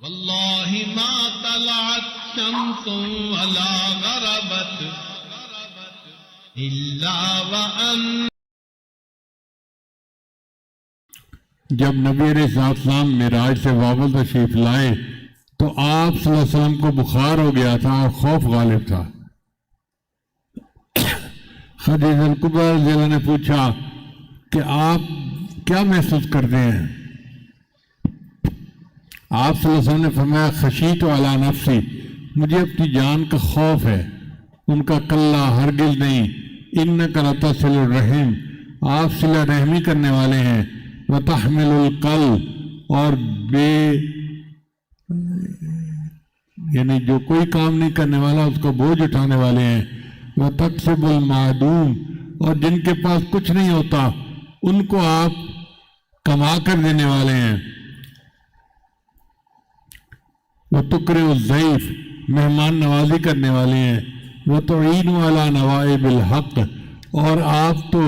واللہ ما طلعت شمس ولا غربت الا وان. جب نبی علیہ السلام معراج سے واپس تشریف لائے تو آپ صلی اللہ علیہ وسلم کو بخار ہو گیا تھا اور خوف غالب تھا. خدیجہ الکبریٰ رضی اللہ عنہا نے پوچھا کہ آپ کیا محسوس کرتے ہیں؟ آپ صلی اللہ علیہ وسلم نے فرمایا خشیت علی نفسی، مجھے اپنی جان کا خوف ہے. ان کا کلا ہرگز نہیں، انک لتصل الرحم، آپ صلہ رحمی کرنے والے ہیں. وتحمل القل، اور یعنی جو کوئی کام نہیں کرنے والا اس کا بوجھ اٹھانے والے ہیں. وتکسب المعدوم، اور جن کے پاس کچھ نہیں ہوتا ان کو آپ کما کر دینے والے ہیں. وتقرئ الضیف، مہمان نوازی کرنے والے ہیں. وتعین علی نوائب الحق، اور آپ تو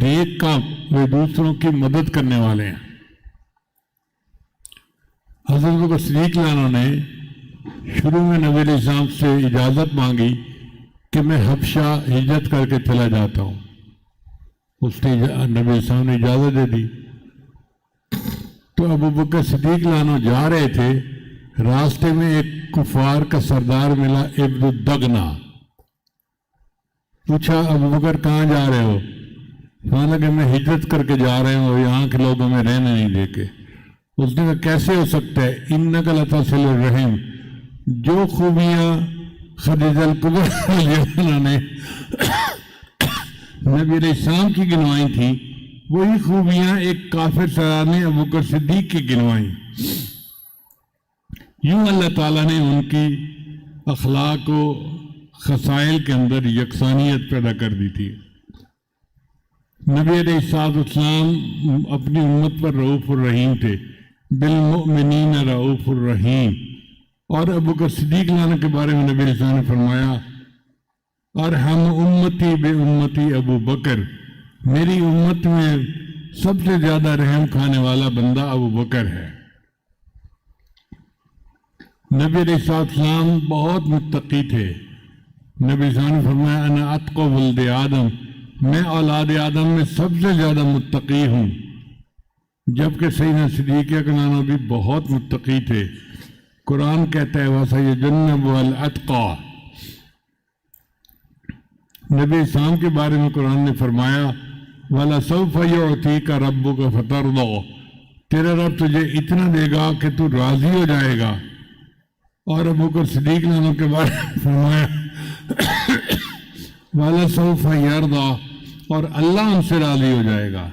دیکھ کا وہ دوسروں کی مدد کرنے والے ہیں. حضرت بکر صدیق عنہ نے شروع میں نبی علیہ السلام سے اجازت مانگی کہ میں حبشہ ہجرت کر کے چلا جاتا ہوں. اس نے نبی علیہ السلام نے اجازت دے دی. تو ابو بکر صدیق عنہ جا رہے تھے، راستے میں ایک کفار کا سردار ملا، ابن الدغنہ. پوچھا ابو بکر کہاں جا رہے ہو؟ مانا کہ میں ہجرت کر کے جا رہے ہوں، یہاں کے لوگ ہمیں رہنے نہیں دے کے. اس نے کہا کیسے ہو سکتا ہے؟ انک لتصل الرحم، جو خوبیاں خدیجہ الکبریٰ نے نبی علیہ السلام کی گنوائی تھی، وہی خوبیاں ایک کافر سردار نے ابو بکر صدیق کی گنوائی. یوں اللہ تعالیٰ نے ان کی اخلاق و خصائل کے اندر یکسانیت پیدا کر دی تھی. نبی علیہ السلام اپنی امت پر رؤوف الرحیم تھے، بالمؤمنین رؤوف الرحیم. اور ابو بکر صدیق عنہ کے بارے میں نبی علیہ السلام نے فرمایا ارحم امتی بے امتی ابو بکر، میری امت میں سب سے زیادہ رحم کھانے والا بندہ ابو بکر ہے. نبی علیہ السلام بہت متقی تھے. نبی علیہ السلام نے فرمایا انا اتقی ولد آدم، میں اولاد آدم میں سب سے زیادہ متقی ہوں. جبکہ سیدنا صدیق اکبر بھی بہت متقی تھے. قرآن کہتا ہے وَسَيُجَنَّبُهَا الْأَتْقَى. نبی اسلام کے بارے میں قرآن نے فرمایا وَلَسَوْفَ يُعْتِيكَ رَبُّكَ فَتَرْضَى، تیرا رب تجھے اتنا دے گا کہ تو راضی ہو جائے گا. اور ابو بکر صدیق عنہ کے بارے میں فرمایا وَلَسَوْفَ يَرْضَى، اور اللہ ان سے راضی ہو جائے گا.